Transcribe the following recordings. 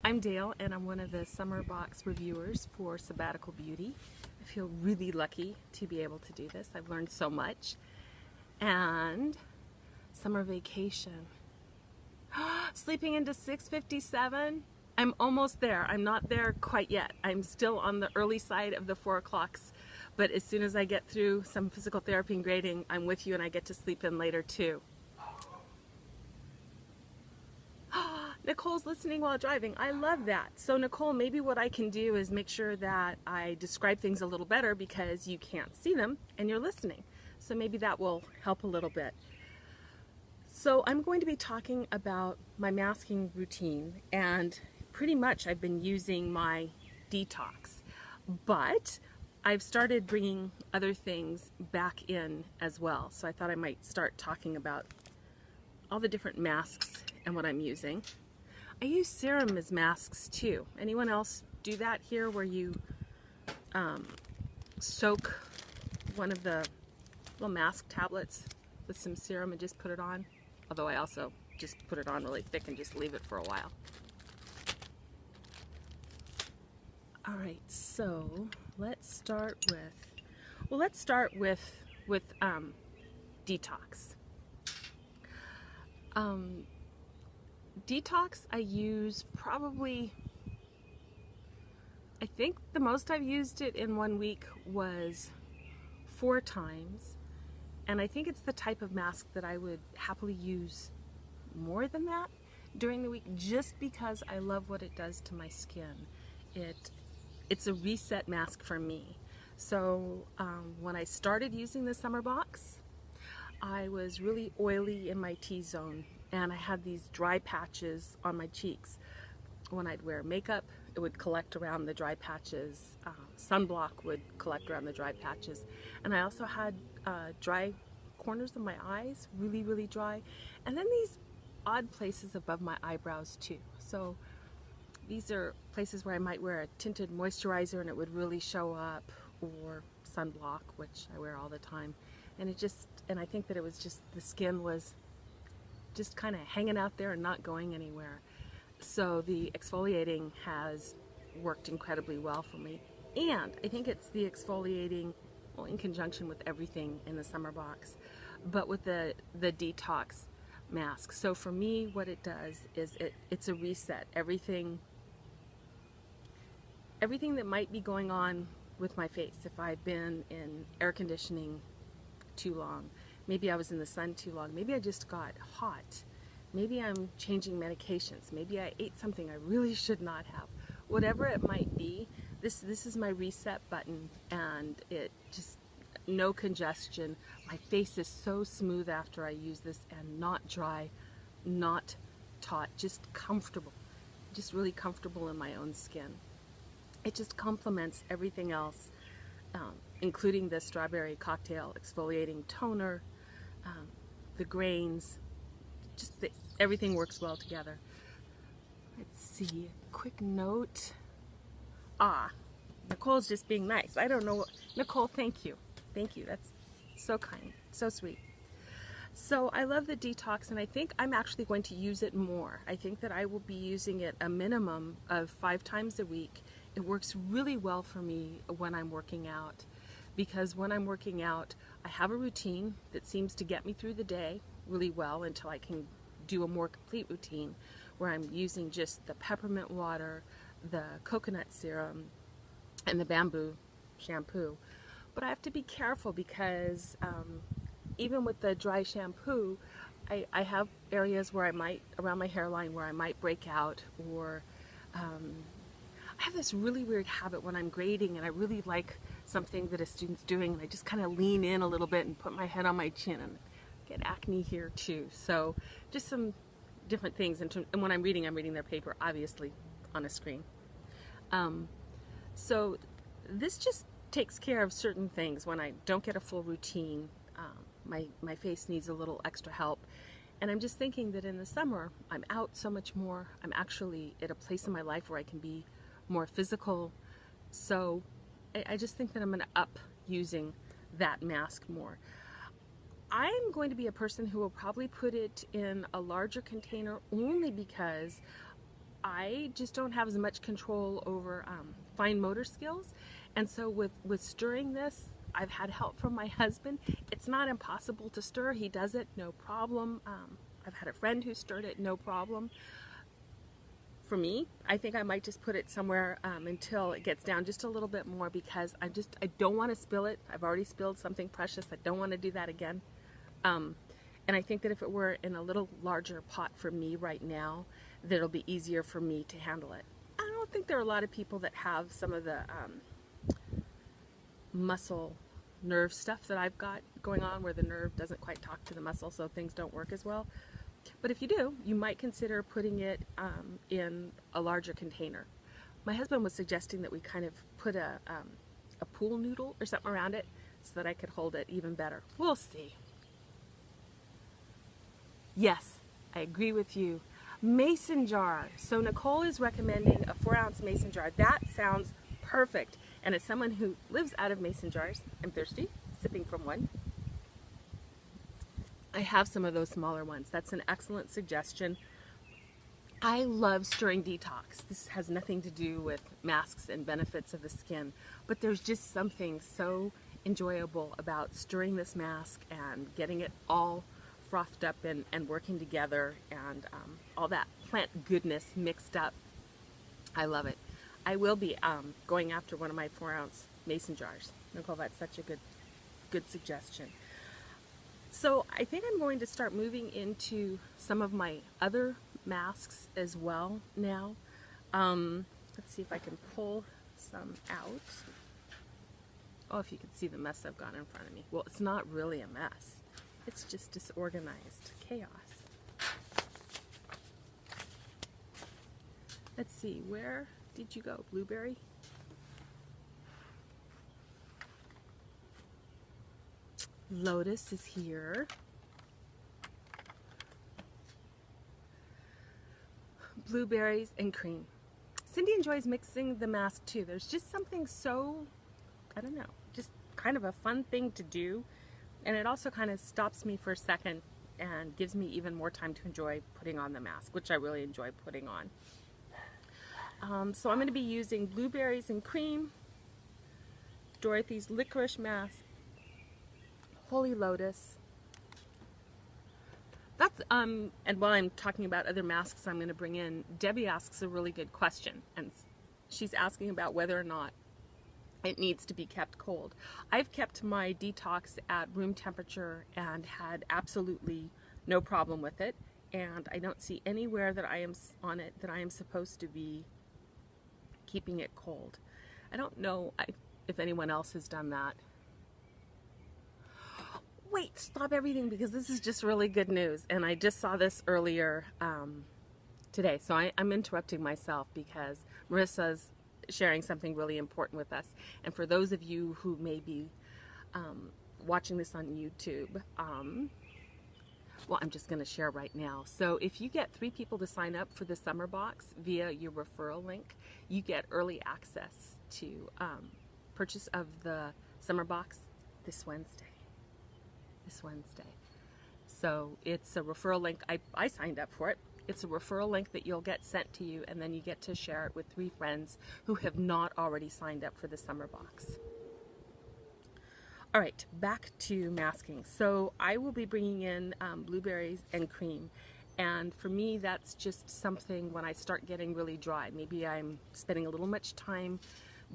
I'm Dale, and I'm one of the summer box reviewers for Sabbatical Beauty. I feel really lucky to be able to do this. I've learned so much. And summer vacation. Sleeping into 6:57. I'm almost there. I'm not there quite yet. I'm still on the early side of the 4 o'clocks. But as soon as I get through some physical therapy and grading, I'm with you and I get to sleep in later too. Nicole's listening while driving. I love that. So Nicole, maybe what I can do is make sure that I describe things a little better because you can't see them and you're listening. So maybe that will help a little bit. So I'm going to be talking about my masking routine, and pretty much I've been using my Detox, but I've started bringing other things back in as well. So I thought I might start talking about all the different masks and what I'm using. I use serum as masks too. Anyone else do that here, where you soak one of the little mask tablets with some serum and just put it on? Although I also just put it on really thick and just leave it for a while. All right, so let's start with Detox. Detox I use probably, I think the most I've used it in 1 week was 4 times. And I think it's the type of mask that I would happily use more than that during the week, just because I love what it does to my skin. It's a reset mask for me. So when I started using the summer box, I was really oily in my T-zone, and I had these dry patches on my cheeks. When I'd wear makeup, it would collect around the dry patches. Sunblock would collect around the dry patches. And I also had dry corners of my eyes, really, really dry. And then these odd places above my eyebrows too. So these are places where I might wear a tinted moisturizer and it would really show up, or sunblock, which I wear all the time. And I think that it was just, the skin was just kind of hanging out there and not going anywhere. So the exfoliating has worked incredibly well for me. And I think it's the exfoliating, well, in conjunction with everything in the summer box, but with the Detox mask. So for me, what it does is it's a reset. Everything that might be going on with my face, if I've been in air conditioning too long, maybe I was in the sun too long, maybe I just got hot, maybe I'm changing medications, maybe I ate something I really should not have, whatever it might be, this is my reset button, and it just, no congestion. My face is so smooth after I use this, and not dry, not taut, just comfortable, just really comfortable in my own skin. It just complements everything else, including the strawberry cocktail exfoliating toner, the grains, everything works well together. Let's see, quick note. Nicole's just being nice. I don't know. Nicole, thank you. Thank you. That's so kind, so sweet. So I love the Detox, and I think I'm actually going to use it more. I think that I will be using it a minimum of 5 times a week. It works really well for me when I'm working out, because when I'm working out, I have a routine that seems to get me through the day really well until I can do a more complete routine where I'm using just the peppermint water, the coconut serum, and the bamboo shampoo. But I have to be careful because even with the dry shampoo, I have areas where I might, around my hairline, where I might break out, or I have this really weird habit when I'm grading and I really like something that a student's doing, and I just kind of lean in a little bit and put my head on my chin and get acne here too. So just some different things. And when I'm reading their paper, obviously, on a screen. So this just takes care of certain things when I don't get a full routine. My face needs a little extra help. And I'm just thinking that in the summer, I'm out so much more. I'm actually at a place in my life where I can be more physical. So I just think that I'm going to up using that mask more. I'm going to be a person who will probably put it in a larger container only because I just don't have as much control over fine motor skills. And so with stirring this, I've had help from my husband. It's not impossible to stir. He does it, no problem. I've had a friend who stirred it, no problem. For me, I think I might just put it somewhere until it gets down just a little bit more, because I don't want to spill it. I've already spilled something precious. I don't want to do that again. And I think that if it were in a little larger pot for me right now, that it'll be easier for me to handle it. I don't think there are a lot of people that have some of the muscle nerve stuff that I've got going on, where the nerve doesn't quite talk to the muscle, so things don't work as well. But if you do, you might consider putting it in a larger container. My husband was suggesting that we kind of put a pool noodle or something around it so that I could hold it even better. We'll see. Yes, I agree with you. Mason jar. So Nicole is recommending a 4-ounce mason jar. That sounds perfect. And as someone who lives out of mason jars, I'm thirsty, sipping from one. I have some of those smaller ones. That's an excellent suggestion. I love stirring Detox. This has nothing to do with masks and benefits of the skin, but there's just something so enjoyable about stirring this mask and getting it all frothed up and working together, and all that plant goodness mixed up. I love it. I will be going after one of my 4-ounce mason jars. Nicole, that's such a good suggestion. So I think I'm going to start moving into some of my other masks as well now. Let's see if I can pull some out. Oh, if you can see the mess I've got in front of me. Well, it's not really a mess. It's just disorganized chaos. Let's see, where did you go? Blueberry? Lotus is here. Blueberries and cream. Cindy enjoys mixing the mask too. There's just something so, I don't know, just kind of a fun thing to do. And it also kind of stops me for a second and gives me even more time to enjoy putting on the mask, which I really enjoy putting on. So I'm going to be using blueberries and cream, Dorothy's licorice mask, Holy Lotus. That's and while I'm talking about other masks I'm going to bring in, Debbie asks a really good question, and she's asking about whether or not it needs to be kept cold. I've kept my Detox at room temperature and had absolutely no problem with it, and I don't see anywhere that I am on it that I am supposed to be keeping it cold. I don't know if anyone else has done that. Wait, stop everything, because this is just really good news, and I just saw this earlier today, so I'm interrupting myself because Marissa's sharing something really important with us. And for those of you who may be watching this on YouTube, well, I'm just going to share right now. So if you get 3 people to sign up for the summer box via your referral link, you get early access to purchase of the summer box this Wednesday. So it's a referral link. I signed up for it. It's a referral link that you'll get sent to you, and then you get to share it with 3 friends who have not already signed up for the summer box. All right, back to masking. So I will be bringing in blueberries and cream, and for me that's just something when I start getting really dry. Maybe I'm spending a little much time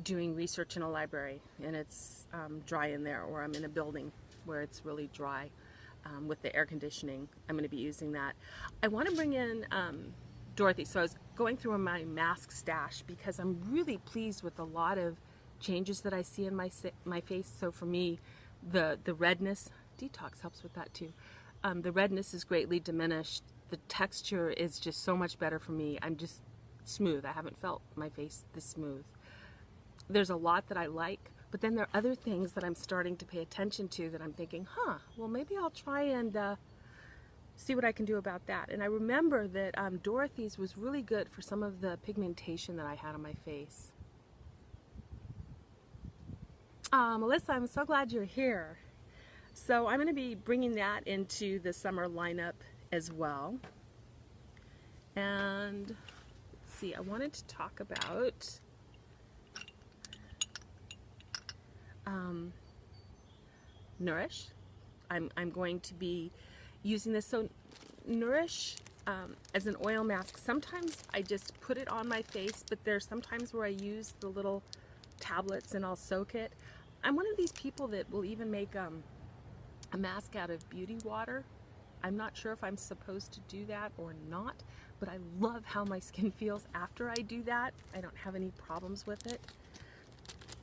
doing research in a library and it's dry in there, or I'm in a building where it's really dry. With the air conditioning, I'm going to be using that. I want to bring in Dorothy. So I was going through my mask stash because I'm really pleased with a lot of changes that I see in my face. So for me, the redness, Detox helps with that too. The redness is greatly diminished. The texture is just so much better for me. I'm just smooth. I haven't felt my face this smooth. There's a lot that I like. But then there are other things that I'm starting to pay attention to that I'm thinking, well, maybe I'll try and see what I can do about that. And I remember that Dorothy's was really good for some of the pigmentation that I had on my face. Melissa, I'm so glad you're here. So I'm going to be bringing that into the summer lineup as well. And let's see, I wanted to talk about Nourish. I'm going to be using this. So Nourish as an oil mask, sometimes I just put it on my face, but there's sometimes where I use the little tablets and I'll soak it. I'm one of these people that will even make a mask out of beauty water. I'm not sure if I'm supposed to do that or not, but I love how my skin feels after I do that. I don't have any problems with it.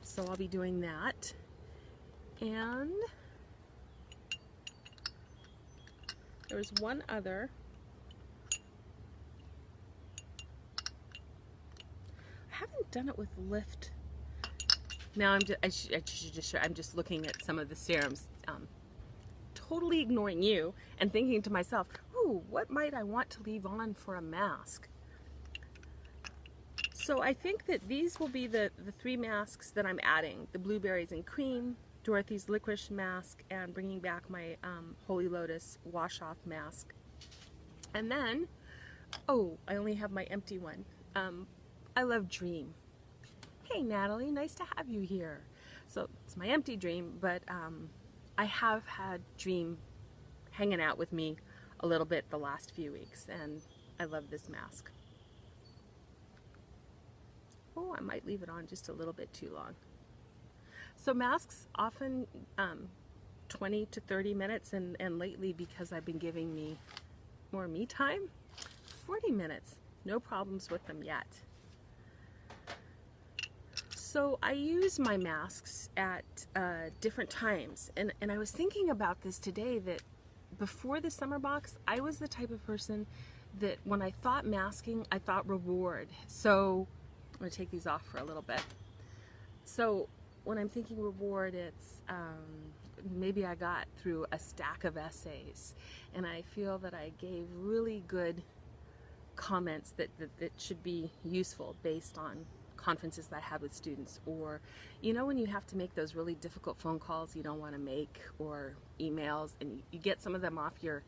So I'll be doing that. And there was one other. I haven't done it with Lift. Now I'm just looking at some of the serums, totally ignoring you and thinking to myself, ooh, what might I want to leave on for a mask? So I think that these will be the three masks that I'm adding: the blueberries and cream, Dorothy's licorice mask, and bringing back my Holy Lotus wash off mask. And then, oh, I only have my empty one. I love Dream. Hey Natalie, nice to have you here. So it's my empty Dream, but I have had Dream hanging out with me a little bit the last few weeks, and I love this mask. Oh, I might leave it on just a little bit too long. So masks often 20 to 30 minutes, and lately, because I've been giving me more me time, 40 minutes. No problems with them yet. So I use my masks at different times, and I was thinking about this today, that before the summer box, I was the type of person that when I thought masking, I thought reward. So I'm going to take these off for a little bit. So when I'm thinking reward, it's maybe I got through a stack of essays and I feel that I gave really good comments that should be useful based on conferences that I had with students, or you know, when you have to make those really difficult phone calls you don't want to make, or emails, and you get some of them off your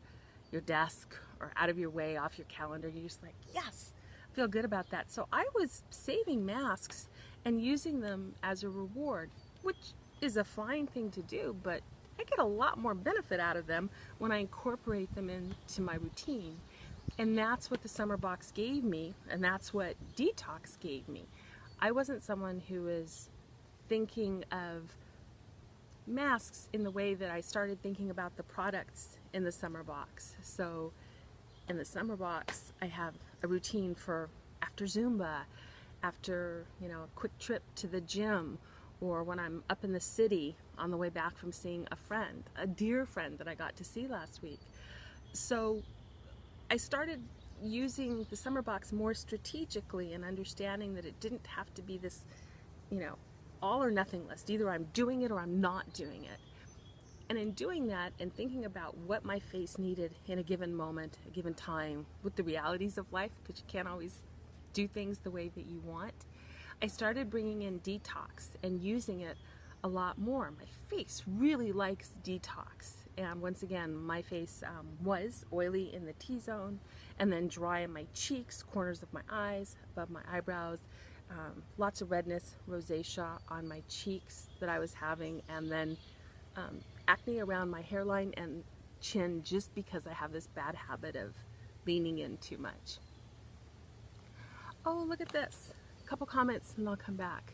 desk or out of your way, off your calendar, you're just like, yes, I feel good about that. So I was saving masks and using them as a reward, which is a fine thing to do, but I get a lot more benefit out of them when I incorporate them into my routine. And that's what the summer box gave me, and that's what Detox gave me. I wasn't someone who was thinking of masks in the way that I started thinking about the products in the summer box. So in the summer box, I have a routine for after Zumba, after, you know, a quick trip to the gym, or when I'm up in the city on the way back from seeing a friend, a dear friend that I got to see last week. So I started using the summer box more strategically and understanding that it didn't have to be this, you know, all or nothing list. Either I'm doing it or I'm not doing it. And in doing that and thinking about what my face needed in a given moment, a given time, with the realities of life, because you can't always do things the way that you want, I started bringing in Detox and using it a lot more. My face really likes Detox. And once again, my face was oily in the T-zone and then dry in my cheeks, corners of my eyes, above my eyebrows, lots of redness, rosacea on my cheeks that I was having, and then acne around my hairline and chin, just because I have this bad habit of leaning in too much. Oh, look at this. A couple comments and I'll come back.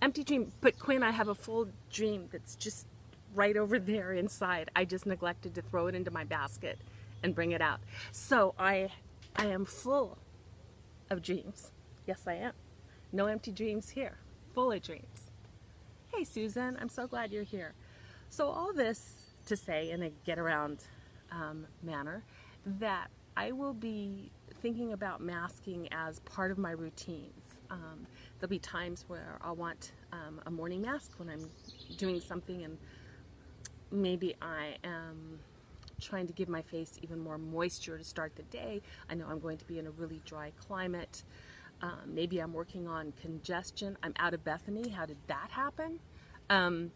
Empty Dream, but Quinn, I have a full Dream that's just right over there inside. I just neglected to throw it into my basket and bring it out. So I am full of dreams. Yes, I am. No empty dreams here. Full of dreams. Hey, Susan, I'm so glad you're here. So all this to say, in a get-around manner, that I will be thinking about masking as part of my routines. There'll be times where I'll want a morning mask when I'm doing something, and maybe I am trying to give my face even more moisture to start the day. I know I'm going to be in a really dry climate. Maybe I'm working on congestion. I'm out of Bethany. How did that happen? And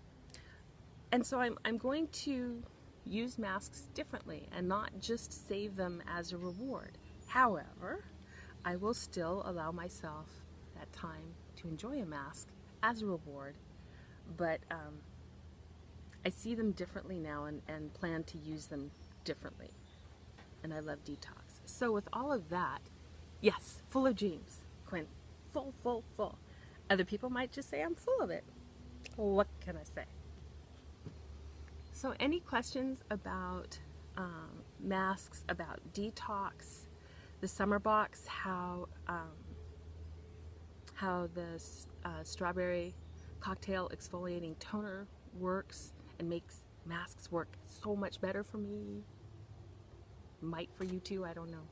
so I'm going to use masks differently and not just save them as a reward. However, I will still allow myself that time to enjoy a mask as a reward, but I see them differently now and plan to use them differently. And I love Detox. So with all of that, yes, full of dreams, Quinn. Full, full, full. Other people might just say I'm full of it. What can I say? So any questions about masks, about Detox, the summer box, how the strawberry cocktail exfoliating toner works and makes masks work so much better for me? Might for you too, I don't know.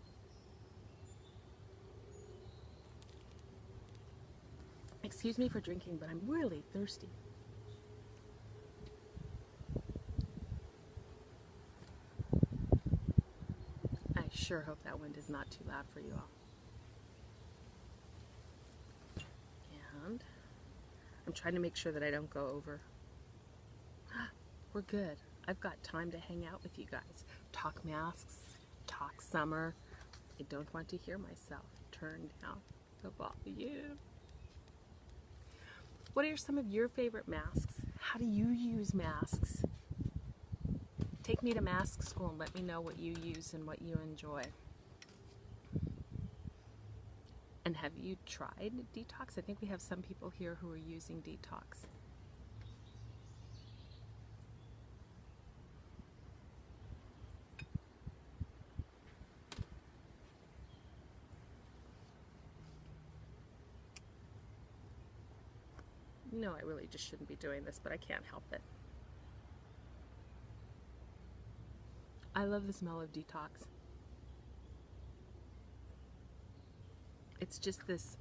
Excuse me for drinking, but I'm really thirsty. I sure hope that wind is not too loud for you all. And I'm trying to make sure that I don't go over. We're good. I've got time to hang out with you guys. Talk masks, talk summer. I don't want to hear myself. Turn down the volume. What are some of your favorite masks? How do you use masks? Take me to mask school and let me know what you use and what you enjoy. And have you tried Detox? I think we have some people here who are using Detox. No, I really just shouldn't be doing this, but I can't help it. I love the smell of Detox. It's just this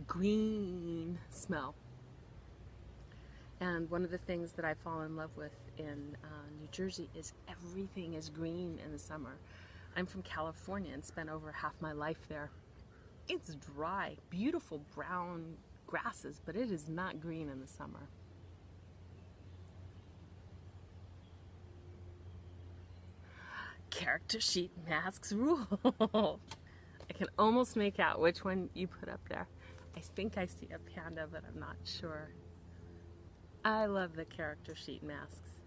green smell. And one of the things that I fall in love with in New Jersey is everything is green in the summer. I'm from California and spent over half my life there. It's dry, beautiful brown grasses, but it is not green in the summer. Character sheet masks rule. I can almost make out which one you put up there. I think I see a panda, but I'm not sure. I love the character sheet masks.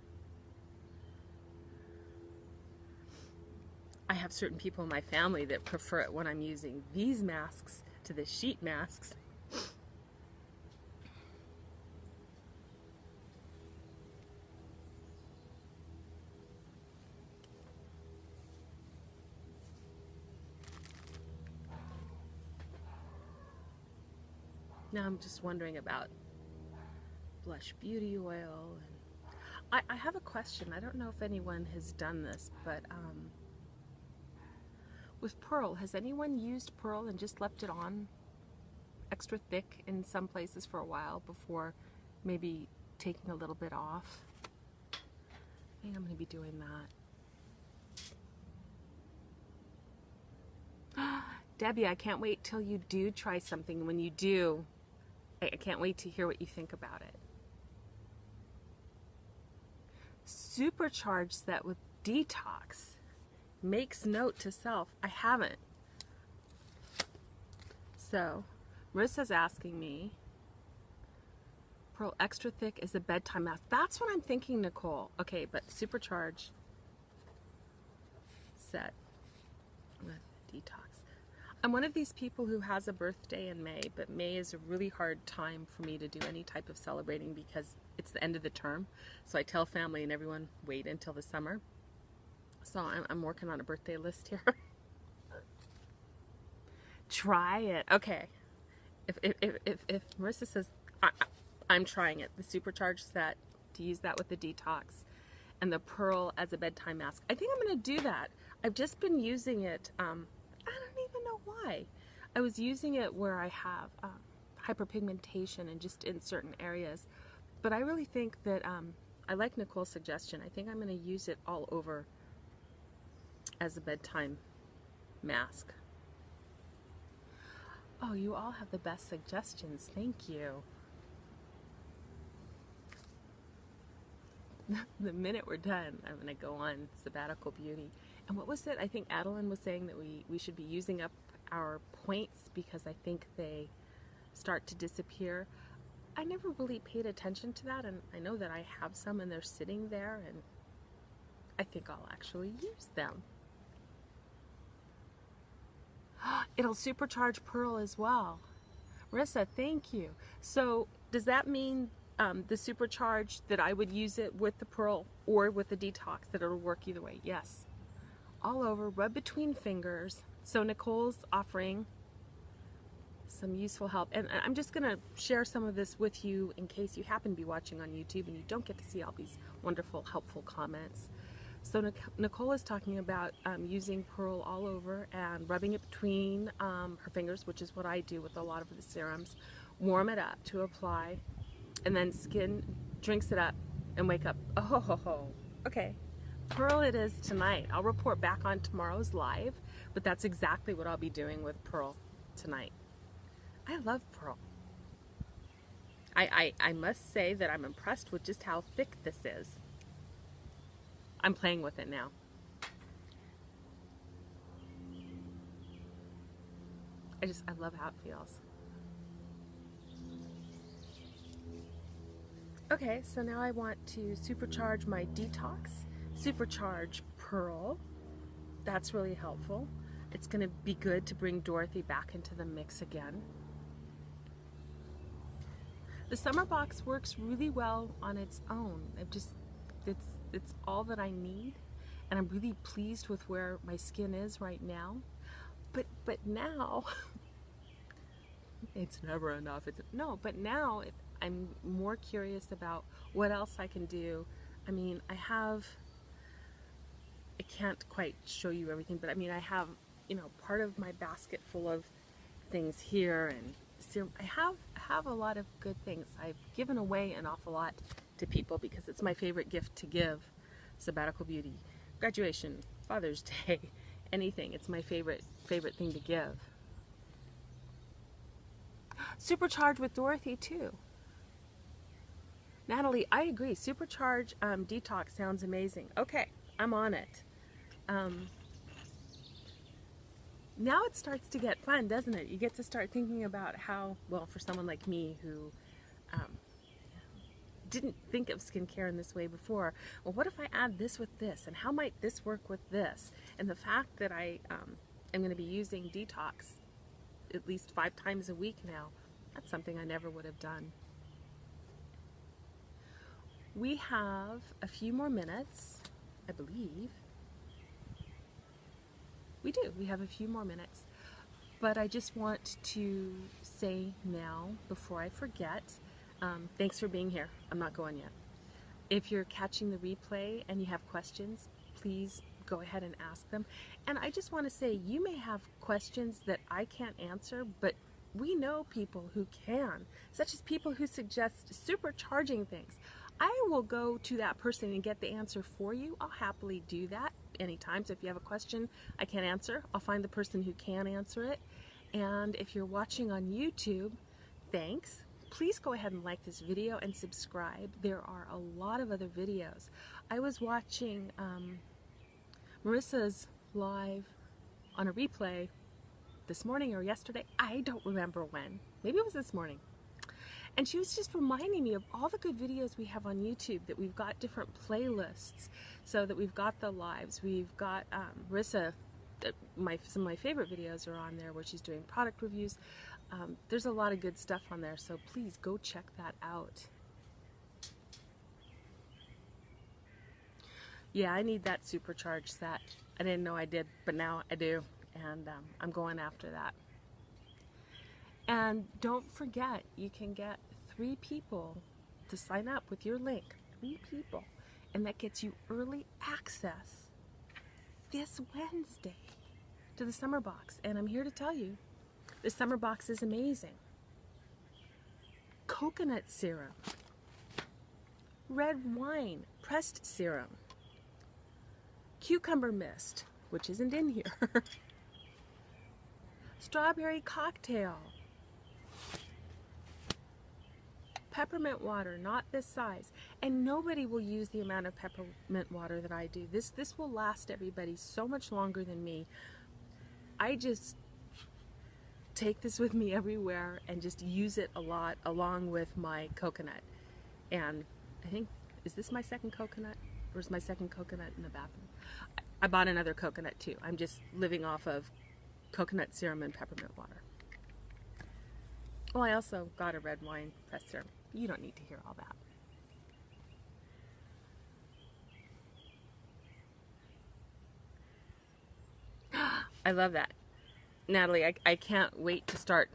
I have certain people in my family that prefer it when I'm using these masks to the sheet masks. Now I'm just wondering about blush beauty oil. And I have a question. I don't know if anyone has done this, but with Pearl, has anyone used Pearl and just left it on extra thick in some places for a while before maybe taking a little bit off? I think I'm going to be doing that. Debbie, I can't wait till you do try something. When you do, I can't wait to hear what you think about it. Supercharge that with Detox. Makes note to self. I haven't. So, Marissa's asking me, Pearl extra thick is a bedtime mask. That's what I'm thinking, Nicole. Okay, but Supercharge set with Detox. I'm one of these people who has a birthday in May, but May is a really hard time for me to do any type of celebrating because it's the end of the term. So I tell family and everyone, wait until the summer. So I'm working on a birthday list here. Try it. Okay. If Marissa says, I'm trying it, the Supercharged set, to use that with the Detox, and the Pearl as a bedtime mask. I think I'm going to do that. I've just been using it, I don't even know why. I was using it where I have hyperpigmentation and just in certain areas. But I really think that, I like Nicole's suggestion. I think I'm going to use it all over as a bedtime mask. Oh, you all have the best suggestions. Thank you. The minute we're done, I'm going to go on Sabbatical Beauty. And what was it? I think Adeline was saying that we should be using up our points because I think they start to disappear. I never really paid attention to that, and I know that I have some and they're sitting there, and I think I'll actually use them. It'll supercharge Pearl as well. Marissa, thank you. So does that mean the supercharge that I would use it with the Pearl or with the Detox, that it'll work either way? Yes. All over, rub between fingers. So Nicole's offering some useful help. And I'm just going to share some of this with you in case you happen to be watching on YouTube and you don't get to see all these wonderful, helpful comments. So Nicole is talking about using Pearl all over and rubbing it between her fingers, which is what I do with a lot of the serums. Warm it up to apply, and then skin drinks it up and wake up. Oh, ho, ho, ho. Okay, Pearl it is tonight. I'll report back on tomorrow's live, but that's exactly what I'll be doing with Pearl tonight. I love Pearl. I must say that I'm impressed with just how thick this is. I'm playing with it now. I love how it feels. Okay, so now I want to supercharge my Detox, supercharge Pearl. That's really helpful. It's going to be good to bring Dorothy back into the mix again. The summer box works really well on its own. It's all that I need, and I'm really pleased with where my skin is right now. But now, it's never enough. But now I'm more curious about what else I can do. I mean, I can't quite show you everything, but I mean, I have, part of my basket full of things here, and serum. I have a lot of good things. I've given away an awful lot to people because it's my favorite gift to give. Sabbatical beauty, graduation, Father's Day, anything. It's my favorite thing to give. Supercharge with Dorothy too. Natalie, I agree. Supercharge Detox sounds amazing. Okay, I'm on it. Now it starts to get fun, doesn't it? You get to start thinking about how, well, for someone like me who didn't think of skincare in this way before, well, what if I add this with this, and how might this work with this? And the fact that I am going to be using Detox at least 5 times a week now, that's something I never would have done. We have a few more minutes, I believe. We do. We have a few more minutes. But I just want to say now, before I forget, thanks for being here. I'm not going yet. If you're catching the replay and you have questions, please go ahead and ask them. And I just want to say, you may have questions that I can't answer, but we know people who can, such as people who suggest supercharging things. I will go to that person and get the answer for you. I'll happily do that anytime. So if you have a question I can't answer, I'll find the person who can answer it. And if you're watching on YouTube, thanks. Please go ahead and like this video and subscribe. There are a lot of other videos. I was watching Marissa's live on a replay this morning or yesterday. I don't remember when. Maybe it was this morning. And she was just reminding me of all the good videos we have on YouTube, that we've got different playlists, so that we've got the lives. We've got Marissa, some of my favorite videos are on there where she's doing product reviews. There's a lot of good stuff on there, so please go check that out. Yeah, I need that supercharge set. I didn't know I did, but now I do, and I'm going after that. And don't forget, you can get 3 people to sign up with your link. 3 people. And that gets you early access this Wednesday to the summer box. And I'm here to tell you, the summer box is amazing. Coconut serum. Red wine pressed serum. Cucumber mist, which isn't in here. Strawberry cocktail. Peppermint water, not this size. And nobody will use the amount of peppermint water that I do. This will last everybody so much longer than me. I just take this with me everywhere and just use it a lot along with my coconut. And I think, is this my second coconut? Or is my second coconut in the bathroom? I bought another coconut too. I'm just living off of coconut serum and peppermint water. Well, I also got a red wine pressed serum. You don't need to hear all that. I love that. Natalie, I can't wait to start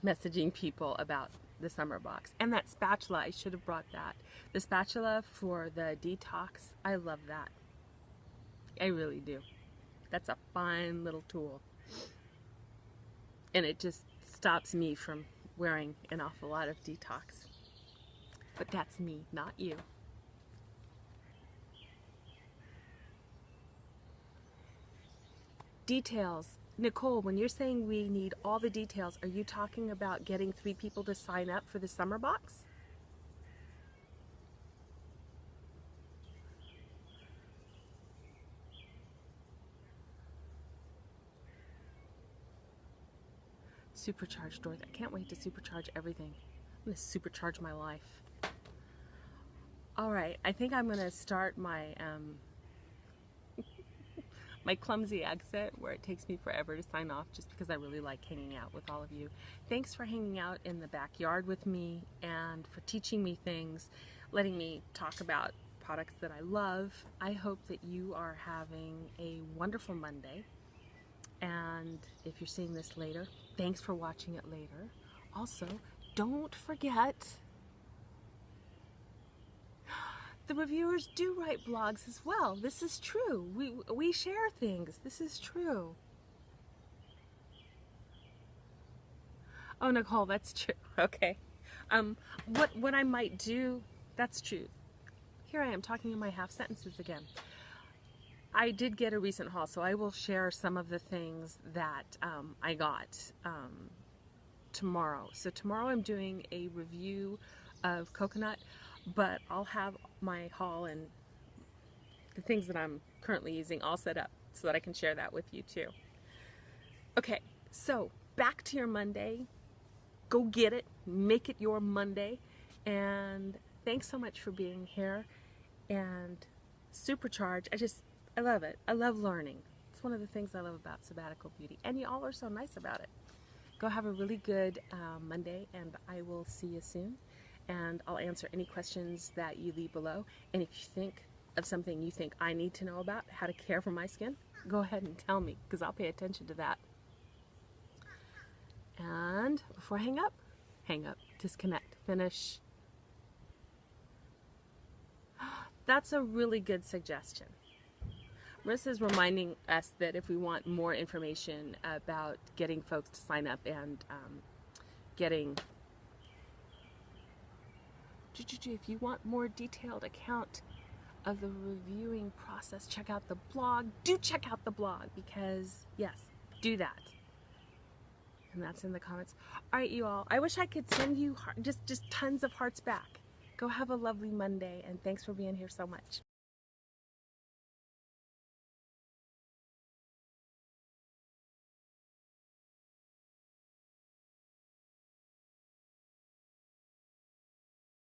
messaging people about the summer box. And that spatula, I should have brought that. The spatula for the detox, I love that. I really do. That's a fine little tool. And it just stops me from wearing an awful lot of detox. But that's me, not you. Details. Nicole, when you're saying we need all the details, are you talking about getting 3 people to sign up for the summer box? Supercharge doors. I can't wait to supercharge everything. I'm going to supercharge my life. All right, I think I'm going to start my my clumsy exit where it takes me forever to sign off just because I really like hanging out with all of you. Thanks for hanging out in the backyard with me and for teaching me things, letting me talk about products that I love. I hope that you are having a wonderful Monday. And if you're seeing this later, thanks for watching it later. Also, don't forget, the reviewers do write blogs as well. This is true. We share things. This is true. Oh, Nicole, that's true. Okay. What I might do, that's true. Here I am talking in my half sentences again. I did get a recent haul, so I will share some of the things that I got tomorrow. So tomorrow I'm doing a review of coconut, but I'll have my haul and the things that I'm currently using all set up so that I can share that with you too. Okay, so back to your Monday. Go get it. Make it your Monday. And thanks so much for being here. And supercharge. I love it. I love learning. It's one of the things I love about Sabbatical Beauty. And you all are so nice about it. Go have a really good Monday, and I will see you soon. And I'll answer any questions that you leave below. And if you think of something you think I need to know about, how to care for my skin, go ahead and tell me, because I'll pay attention to that. And before I hang up, disconnect, finish. That's a really good suggestion. Marissa's reminding us that if we want more information about getting folks to sign up and getting... If you want more detailed account of the reviewing process, check out the blog. Do check out the blog because, yes, do that. And that's in the comments. All right, you all. I wish I could send you just tons of hearts back. Go have a lovely Monday, and thanks for being here so much.